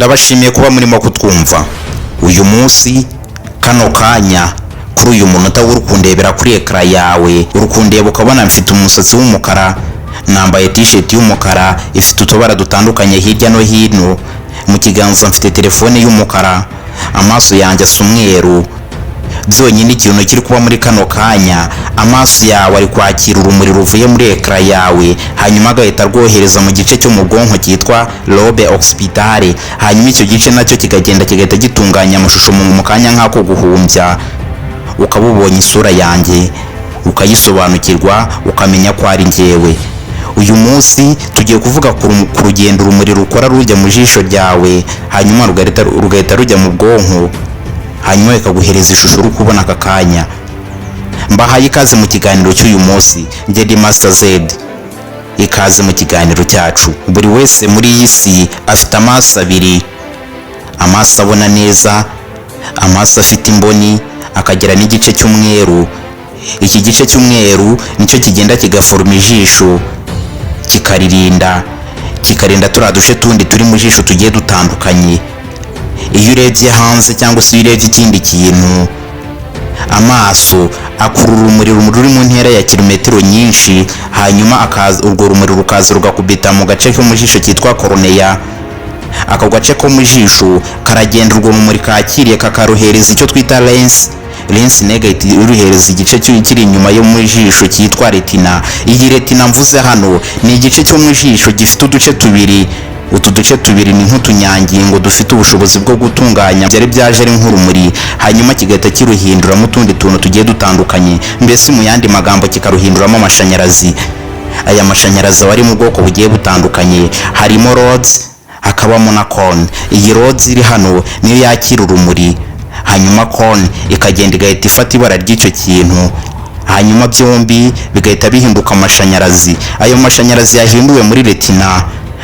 ndabashimiye kuba murimo kutwumva uyu munsi kano kanya kuri uyu munota w'urukundebera kuri ekara yawe urukundeba ukabona mfite umusatsi w'umukara, nambaye t-shirt y'umukara ifite utubara dutandukanye hirya no hino, mu kiganza mfite telefone y'umukara, amaso yanjye asa umweru. Byonyine ikintu kiri kuba muri kano kanya, amaso yawe ari kwakira urumuri ruvuye muri ekara yawe, hanyuma agahita rwohereza mu gice cyo mu bwonko cyitwa lobe occipitale, hanyuma icyo gice nacyo kigagenda kigahita gitunganya amashusho mu kanya nk'ako guhumbya. Ukaba ubonye isura yanjye, ukayisobanukirwa, ukamenya ko ari njyewe. Uyu munsi tugiye kuvuga ku rugendo urumuri rukora rujya mu jisho ryawe, hanyuma rugahita rujya mu bwonko, hanyuma bikaguhereza ishusho uri kubona aka kanya. Mbahaye ikaze mu kiganiro cy'uyu munsi, njye ndi Master Z. Ikaze mu kiganiro cyacu. Buri wese muri iyi si afite amaso abiri, amaso abona neza, amaso afite imboni, akagira n'igice cy'umweru. Iki gice cy'umweru nicyo kigenda kigaforma ijisho, kikarinda turiya duce tundi turi mu jisho tugiye dutandukanye. Iyo urebye hanze cyangwa se iyo urebye ikindi kintu, amaso akurura urumuri ruri mu ntera ya kilometero nyinshi, hanyuma urwo rumuri rukaza rugakubita mu gace ko mu jisho cyitwa cornea. Ako gace ko mu jisho karagenda urwo rumuri kakiriye kakaruhereza icyo twita lens negative, uruhereza igice kiri inyuma yo mu jisho cyitwa retina. Iyi retina mvuze hano ni igice cyo mu jisho gifite uduce tubiri. Utu duce tubiri ni nk'utunyangingo dufite ubushobozi bwo gutunganya byari byaje ari nk'urumuri, hanyuma kigahita kiruhinduramo utundi tuntu tugiye dutandukanye, mbese mu yandi magambo kikaruhinduramo amashanyarazi. Aya mashanyarazi aba ari mu bwoko bugiye butandukanye, harimo rods, hakabamo na cone. Iyi rods iri hano niyo yakira urumuri, hanyuma cone ikagenda igahita ifata ibara ry'icyo kintu, hanyuma byombi bigahita bihinduka amashanyarazi. Ayo mashanyarazi yahinduwe muri retina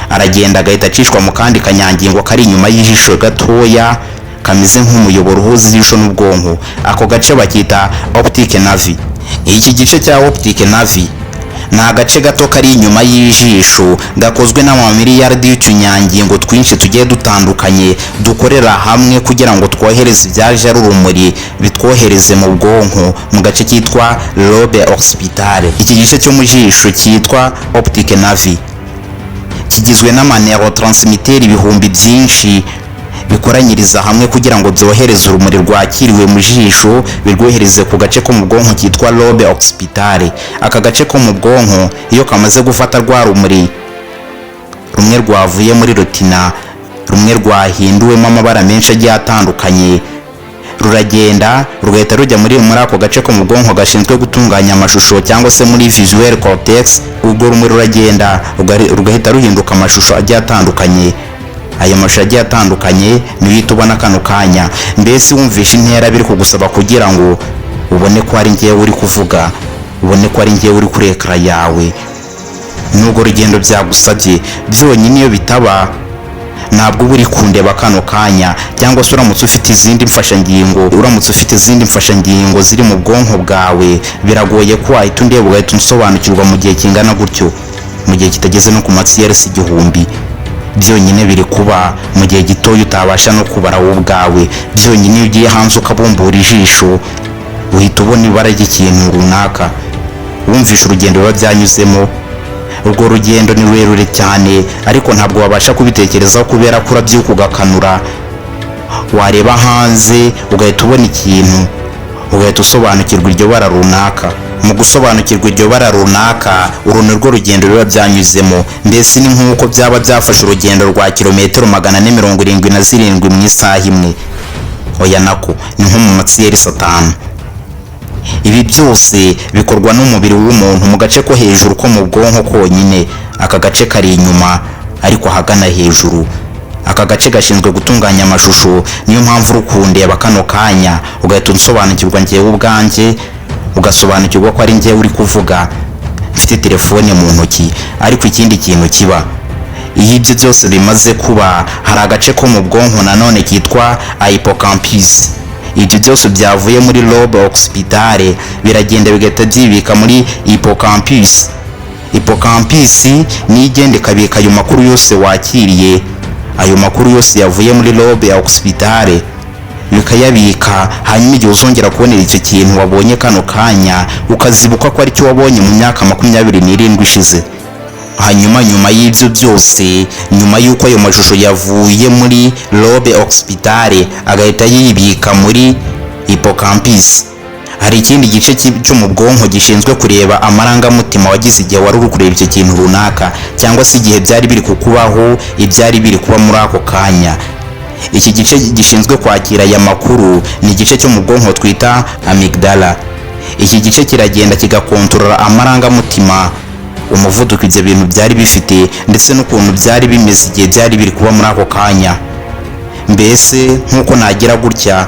aragenda agahita acishwa mu kandi kanyangingo kari inyuma y'ijisho gatoya, kameze nk'umuyoboro uhuza ijisho n'ubwonko. Ako gace bakita optic nerve. Iki gice cya optic nerve ni agace gato kari inyuma y'ijisho, gakozwe n'amamiliyaridi y'utunyangingo twinshi tugiye dutandukanye dukorera hamwe kugira ngo twohereze ibyaje ari urumuri bitwohereze mu bwonko mu gace cyitwa lobe occipitale. Iki gice cyo mu jisho cyitwa optic nerve kigizwe n'amaneurotransmitter ibihumbi byinshi bikoranyiriza hamwe kugira ngo byohereze urumuri rwakiriwe mu jisho birwohereze ku gace ko mu bwonko cyitwa lobe occipitale. Aka gace ko mu bwonko iyo kamaze gufata rwa rumuri rumwe rwavuye muri retina, rumwe rwahinduwemo amabara menshi agiye atandukanye, ruragenda rugahita rujya muri ako gace ko mu bwonko gashinzwe gutunganya amashusho cyangwa se muri visual cortex. Ubwo rumuri ruragenda rugahita ruhinduka amashusho agiye atandukanye. Aya mashusho agiye atandukanye niyo tubona kano kanya. Mbese wumvisha intera biri kugusaba kugira ngo ubone ko ari njyewe uri kuvuga, ubone ko ari njyewe uri kuri ekara yawe. Nubwo urugendo byagusabye, byonyine iyo bitaba ntabwo uba uri kundeba kano kanya, cyangwa se uramutse ufite izindi mfashangingo ziri mu bwonko bwawe, biragoye ko wahita undeba ugahita unsobanukirwa mu gihe kingana gutyo, mu gihe kitageze no ku matsiyeresi igihumbi. Byonyine biri kuba mu gihe gitoya utabasha no kubara wowe ubwawe. Byonyine iyo ugiye hanze ukabumbura ijisho uhita ubona ibara ry'ikintu runaka, wumvisha urugendo biba byanyuzemo. Urwo rugendo ni rurerure cyane, ariko ntabwo wabasha kubitekerezaho kubera ko urabyuka ugakanura, wareba hanze ugahita ubona ikintu, ugahita usobanukirwa iryo bara runaka. Mu gusobanukirwa iryo bara runaka, uru ni rwo rugendo biba byanyuzemo. Mbese ni nk'uko byaba byafashe urugendo rwa kilometero 477 mu isaha imwe. Oya nako ni nko mu matsiyerisi 5. Ibi byose bikorwa n'umubiri w'umuntu mu gace ko hejuru ko mu bwonko konyine. Aka gace kari inyuma ariko hagana hejuru. Aka gace gashinzwe gutunganya amashusho. Niyo mpamvu urukundeba kano kanya ugahita unsobanukirwa njyewe ubwanjye, ugasobanukirwa ko ari njyewe uri kuvuga mfite telefone mu ntoki. Ariko ikindi kintu kiba, iyo ibyo byose bimaze kuba, hari agace ko mu bwonko nanone kitwa hippocampus. Ibyo byose byavuye muri lobe occipitale biragenda bigahita byibika muri hippocampus. Hippocampus ni igenda ikabika ayo makuru yose wakiriye, ayo makuru yose yavuye muri lobe occipitale bikayabika, hanyuma igihe uzongera kubonera icyo kintu wabonye kano kanya ukazibuka ko ari cyo wabonye mu myaka 27 ishize. Hanyuma nyuma y'ibyo byose, nyuma y'uko ayo mashusho yavuye muri lobe occipitale agahita yibika muri hippocampus, hari ikindi gice cyo mu bwonko gishinzwe kureba amarangamutima wagize igihe wari uri kureba icyo kintu runaka, cyangwa se igihe byari biri kukubaho, ibyari biri kuba muri ako kanya. Iki gice gishinzwe kwakira aya makuru ni igice cyo mu bwonko twita amygdala. Iki gice kiragenda kigakontorora amarangamutima, umuvuduko ibyo bintu byari bifite, ndetse n'ukuntu byari bimeze igihe byari biri kuba muri ako kanya. Mbese nk'uko nagira gutya,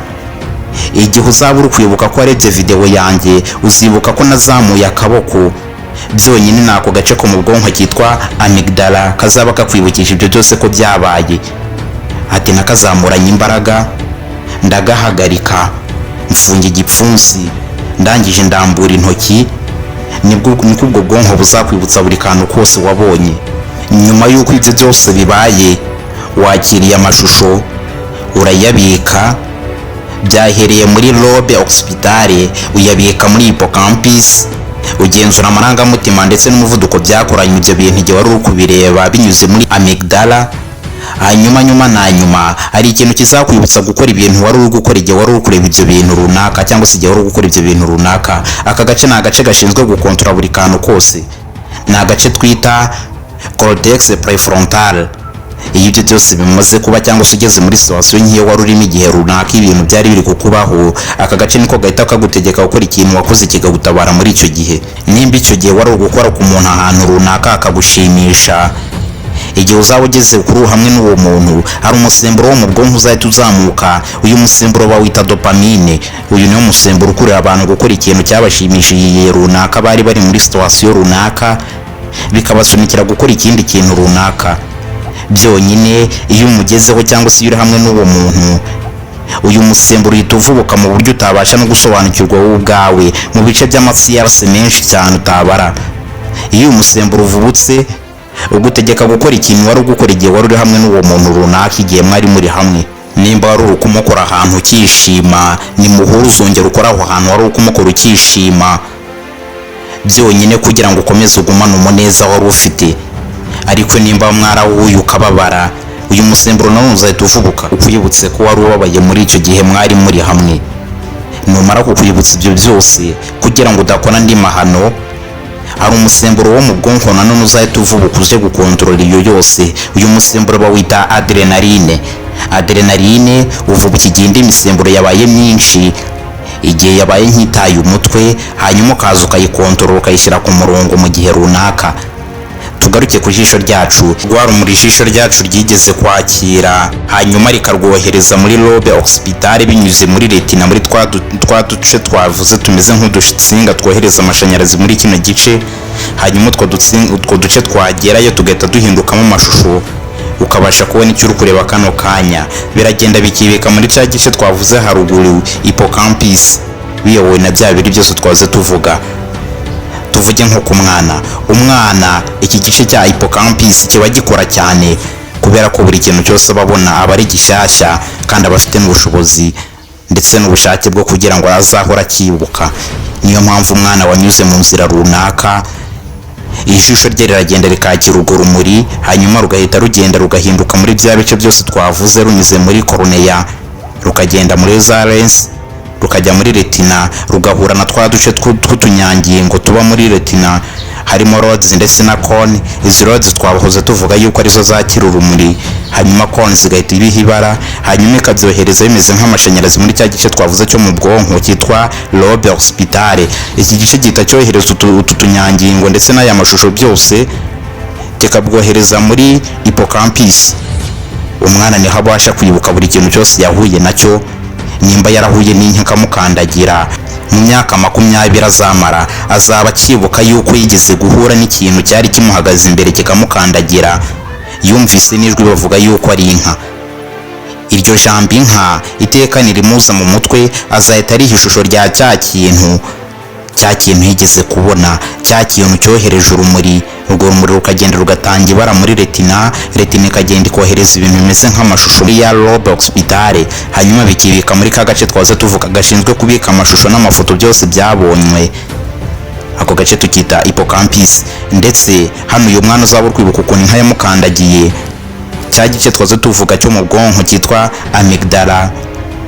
igihe uzaba uri kwibuka ko warebye video yanjye, uzibuka ko nazamuye akaboko, byonyine ni ako gace ko mu bwonko kitwa amygdala kazaba kakwibukisha ibyo byose ko byabaye. Ati nakazamuranye imbaraga, ndagahagarika, mfunga igipfunsi, ndangije ndambura intoki, niko ubwo bwonko buzakwibutsa buri kantu kose wabonye. Nyuma y'uko ibyo byose bibaye, wakiriye amashusho, urayabika, byahereye muri lobe occipitale uyabika muri hippocampus, ugenzura amarangamutima ndetse n'umuvuduko byakoranye ibyo bintu igihe wari uri kubireba binyuze muri amygdala. Hanyuma hari ikintu kizakwibutsa gukora ibintu wari uri gukora igihe wari uri kureba ibyo bintu runaka, cyangwa se igihe wari uri gukora ibyo bintu runaka. Aka gace ni agace gashinzwe gukontorora buri kantu kose, ni agace twita cortex prefrontal. Iyo ibyo byose bimaze kuba, cyangwa se ugeze muri situation nk'iyo wari urimo igihe runaka ibintu byari biri kukubaho, aka gace niko gahita kagutegeka gukora ikintu wakoze kikagutabara muri icyo gihe. Nimba icyo gihe wari gukora ku muntu ahantu runaka akagushimisha, igihe uzaba ugeze kuri hamwe n'uwo muntu, hari umusemburo wo mu bwonko uzahita uzamuka. Uyu musemburo bawita dopamine. Uyu niwo musemburo ukurura abantu gukora ikintu cyabashimishije runaka, bari bari muri situation runaka, bikabasunikira gukora ikindi kintu runaka. Byonyine iyo umugezeho, cyangwa se iyo uri hamwe n'uwo muntu, uyu musemburo uhita uvubuka mu buryo utabasha no gusobanukirwa wowe ubwawe, mu bice by'amatsi yarase menshi cyane utabara. Iyo uyu musemburo uvubutse, ugutegeka gukora ikintu wari gukora igihe wari uri hamwe n'uwo muntu runaka, igihe mwari muri hamwe. Nimba wari uri kumukora ahantu ukishima, ni muhuru uzongera ukora aho hantu wari uri kumukora ukishima, byonyine kugira ngo ukomeze ugumane umuneza wari ufite. Ariko nimba mwarahuye ukababara, uyu musemburo nawo uzahita uvubuka ukwibutse ko wari ubabaye muri icyo gihe mwari muri hamwe. Numara kukwibutsa ibyo byose kugira ngo udakora andi mahano, hari umusemburo wo mu bwonko nanone uzahita uvubuka uje gukontorora iyo yose. Uyu musemburo bawita adrenaline. Adrenaline uvubuka igihe indi misemburo yabaye myinshi, igihe yabaye nk'itaye umutwe, hanyuma ukaza ukayikontorora ukayishyira ku murongo mu gihe runaka. Tugaruke ku jisho ryacu. Rwarumuri ijisho ryacu ryigeze kwakira, hanyuma rikarwohereza muri lobe occipitale binyuze muri retina, muri twa duce twavuze tumeze nk'udutsinga twohereza amashanyarazi muri kino gice. Hanyuma utwo duce twagerayo tugahita duhindukamo amashusho, ukabasha kubona icyo uri kureba kano kanya. Biragenda bikibika muri cya gice twavuze haruguru, hippocampus, biyobowe na bya biri byose twaze tuvuga. Tuvuge nko ku umwana, iki gice cya hippocampus kiba gikora cyane, kubera ko buri kintu cyose babona aba ari gishyashya, kandi abafite n'ubushobozi ndetse n'ubushake bwo kugira ngo azahora akibuka. Niyo mpamvu umwana wanyuze mu nzira runaka, ijisho rye riragenda rikakira urwo rumuri, hanyuma rugahita rugenda rugahinduka muri bya bice byose twavuze, runyuze muri cornea, rukagenda muri za lens, rukajya muri retina, rugahura na twa duce tw'utunyangingo tuba muri retina, harimo rods ndetse na cone. Izi rods twahoze tuvuga yuko arizo zakira urumuri, hanyuma cone zigahita ibiha ibara, hanyuma ikabyohereza bimeze nk'amashanyarazi muri cya gice twavuze cyo mu bwonko cyitwa lobe occipitale. Iki gice gihita cyohereza utu tunyangingo ndetse n'aya mashusho byose kikabwohereza muri hippocampus. Umwana niho abasha kwibuka buri kintu cyose yahuye nacyo. Nimba yarahuye n'inka kamukandagira, mu myaka 20 azamara, azaba akibuka yuko yigeze guhura n'ikintu cyari kimuhagaze imbere kikamukandagira, yumvise n'ijwi bavuga yuko ari inka. Iryo jambo inka iteka nirimuza mu mutwe, azahita ari ishusho rya cya kintu yigeze kubona, cya kintu cyohereje urumuri urwo rumuri rukagenda rugatanga ibara muri retina ikagenda ikohereza ibintu bimeze nk'amashusho ya lobe occipitale, hanyuma bikibika muri ka gace twaze tuvuga gashinzwe kubika amashusho n'amafoto byose byabonywe. Ako gace tukita hippocampus. Ndetse hano uyu mwana uzaba uri kwibuka ukuntu inka yamukandagiye, cya gice twaze tuvuga cyo mu bwonko cyitwa amygdala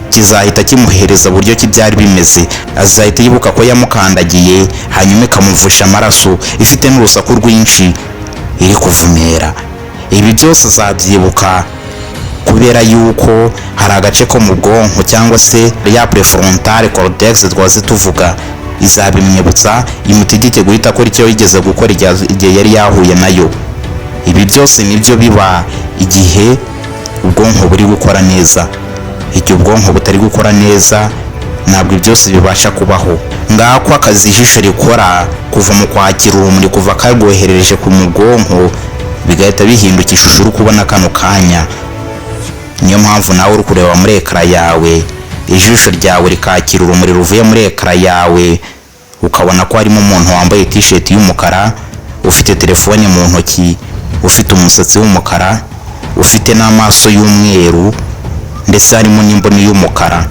kizahita kimuhereza buryo ki byari bimeze. Azahita yibuka ko yamukandagiye, hanyuma ikamuvusha amaraso ifite n'urusaku rwinshi iri kuvumera. Ibi byose azabyibuka kubera yuko hari agace ko mu bwonko cyangwa se ya prefrontal cortex twaze tuvuga izabimwibutsa imutegeke guhita akora icyo yigeze gukora igihe yari yahuye nayo. Ibi byose nibyo biba igihe ubwonko buri gukora neza. Igihe ubwonko butari gukora neza ntabwo byose bibasha kubaho. Ngako akazi ijisho rikora kuva mu kwakira urumuri kuva karwoherereje ku mu bwonko bigahita bihinduka ishusho uri kubona kano kanya. Niyo mpamvu nawe uri kureba muri ekara yawe, ijisho ryawe rikakira urumuri ruvuye muri ekara yawe, ukabona ko harimo umuntu wambaye t-shirt y'umukara, ufite telefone mu ntoki, ufite umusatsi w'umukara, ufite n'amaso y'umweru, ndetse harimo n'imboni y'umukara.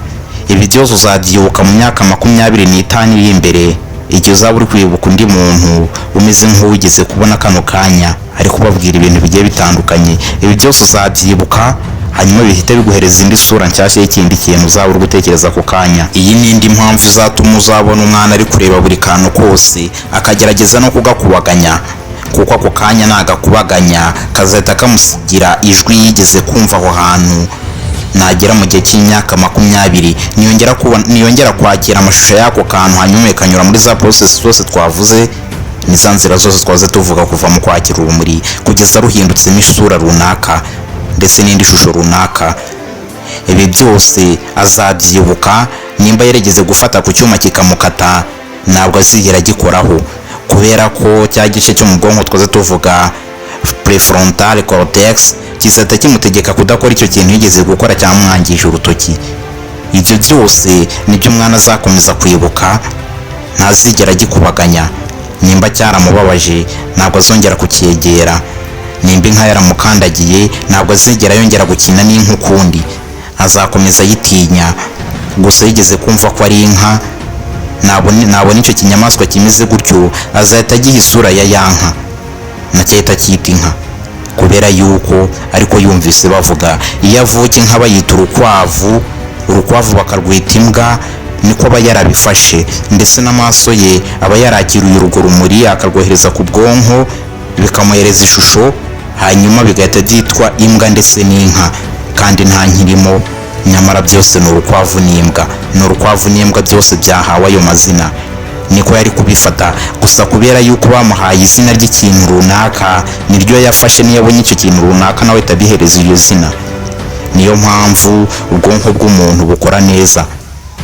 Ibi byose uzabyibuka mu myaka 25 iri imbere, igihe uzaba uri kwibuka undi muntu umeze nk'uwigeze kubona kano kanya ari kubabwira ibintu bigiye bitandukanye. Ibi byose uzabyibuka, hanyuma bihita biguhereza indi sura nshyashya y'ikindi kintu uzaba uri gutekereza ako kanya. Iyi ni indi mpamvu izatuma uzabona umwana ari kureba buri kantu kose akagerageza no kugakubaganya, kuko ako kanya nagakubaganya kazahita kamusigira ijwi yigeze kumva aho hantu. Nagera mu gihe cy'imyaka 20 niyongera kwakira amashusho y'ako kantu, hanyuma ikanyura muri za process zose twavuze, ni za nzira zose twaze tuvuga kuva mu kwakira urumuri kugeza ruhindutsemo isura runaka ndetse n'indi shusho runaka. Ibi byose azabyibuka. Nimba yarigeze gufata ku cyuma kikamukata, ntabwo azigera gikoraho kubera ko cya gice cyo mu bwonko twaze tuvuga prefrontal cortex kizahita kimutegeka kudakora icyo kintu yigeze gukora cyamwangije urutoki. Ibyo byose nibyo umwana azakomeza kwibuka, ntazigera gikubaganya. Nimba cyaramubabaje ntabwo azongera kucyegera. Nimba inka yaramukandagiye ntabwo azigera yongera gukina n'inka ukundi, azakomeza yitinya. Gusa yigeze kumva ko ari inka, nabona icyo kinyamaswa kimeze gutyo azahita agiha isura ya yanka, nacyahita cyita inka kubera yuko ariko yumvise bavuga iyo avuka inka bayita urukwavu bakarwita imbwa, niko aba yarabifashe. Ndetse n'amaso ye aba yarakiriye urwo rumuri akarwohereza ku bwonko bikamuhereza ishusho, hanyuma bigahita byitwa imbwa ndetse n'inka, kandi nta nkirimo. Nyamara byose ni urukwavu n'imbwa, byose byahawe ayo mazina. Niko yari kubifata, gusa kubera yuko bamuhaye izina ry'ikintu runaka niryo yafashe. Niyo abonye icyo kintu runaka nawe tabihereza iyo zina. Niyo mpamvu ubwonko bw'umuntu bukora neza.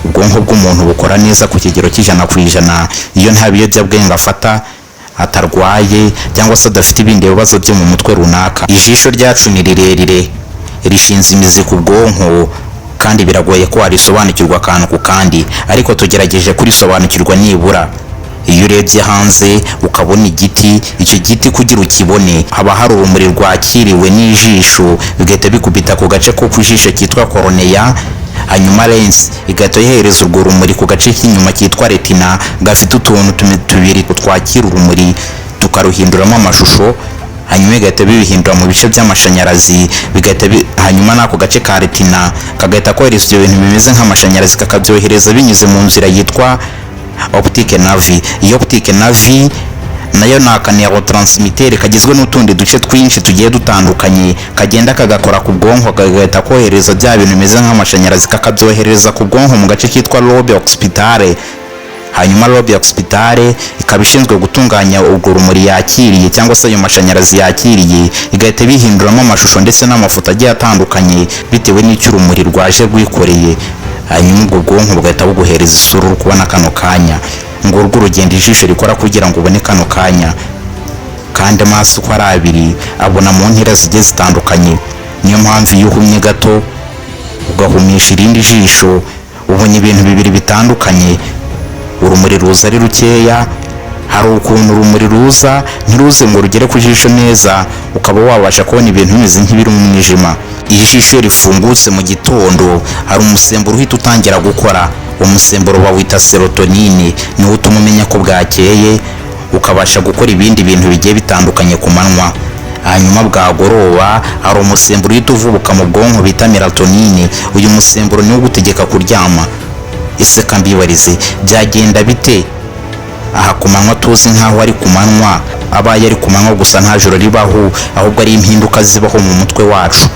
Ubwonko bw'umuntu bukora neza ku kigero cy'100% iyo nta biyobyabwenge afata, atarwaye cyangwa se adafite ibindi bibazo byo mu mutwe runaka. Ijisho ryacu ni rirerire, rishinze imizi ku bwonko, kandi biragoye ko warisobanukirwa akantu ku kandi, ariko tugerageje kurisobanukirwa nibura. Iyo urebye hanze ukabona igiti, icyo giti kugira ukibone haba hari urumuri rwakiriwe n'ijisho, bigahita bikubita ku gace ko ku jisho kitwa cornea, hanyuma lens igahita yohereza urwo rumuri ku gace k'inyuma kitwa retina, gafite utuntu tubiri twakira urumuri tukaruhinduramo amashusho, hanyuma igahita bibihindura mu bice by'amashanyarazi, hanyuma n'ako gace ka retina kagahita kohereza ibyo bintu bimeze nk'amashanyarazi kakabyohereza binyuze mu nzira yitwa optique nerve. Iyo optique nerve nayo ni akaneurotransmitter kagizwe n'utundi duce twinshi tugiye dutandukanye, kagenda kagakora ku bwonko kagahita kohereza bya bintu bimeze nk'amashanyarazi kakabyohereza ku bwonko mu gace kitwa lobe occipitale. Hanyuma lobe occipitale ikaba ishinzwe gutunganya urwo rumuri yakiriye cyangwa se ayo mashanyarazi yakiriye, igahita bihinduramo amashusho ndetse n'amafoto agiye atandukanye bitewe n'icyo urumuri rwaje rwikoreye. Hanyuma ubwo bwonko bugahita buguhereza isura uri kubona kano kanya. Ngo urwo urugendo ijisho rikora kugira ngo ubone kano kanya, kandi amaso uko ari abiri abona mu ntera zigiye zitandukanye. Niyo mpamvu iyo uhumye gato ugahumisha irindi jisho ubonye ibintu bibiri bitandukanye. Urumuri ruza ari rukeya, hari ukuntu urumuri ruza ntiruze ngo rugere ku jisho neza, ukaba wabasha kubona ibintu bimeze nk'ibiri mu mwijima. Iyo ijisho rifungutse mu gitondo hari umusemburo uhita utangira gukora. Umusemburo bawita serotonine, niwo utuma umenya ko bwakeye, ukabasha gukora ibindi bintu bigiye bitandukanye ku manywa. Hanyuma bwagoroba hari umusemburo uhita uvubuka mu bwonko bita melatonine. Uyu musemburo niwo ugutegeka kuryama. Ese kambibarize, byagenda bite aha ku manywa tuzi nk'aho ari ku manywa, abaye ari ku manywa gusa nta joro ribaho, ahubwo ari impinduka zibaho mu mutwe wacu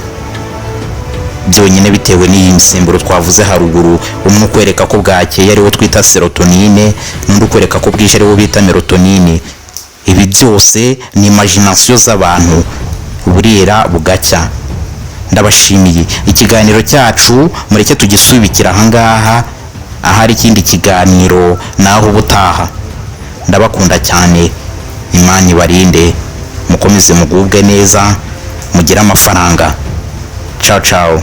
byonyine bitewe n'iyi misemburo twavuze haruguru, umwe ukwereka ko bwakeye ariwo twita serotonine, n'undi ukwereka ko bwije ariwo bita melatonine. Ibi byose ni imagination z'abantu, burira bugacya. Ndabashimiye. Ikiganiro cyacu mureke tugisubikira ahangaha, ahari ikindi kiganiro naho ubutaha. Ndabakunda cyane, Imana ibarinde, mukomeze mugubwe neza, mugire amafaranga. Ciao ciao.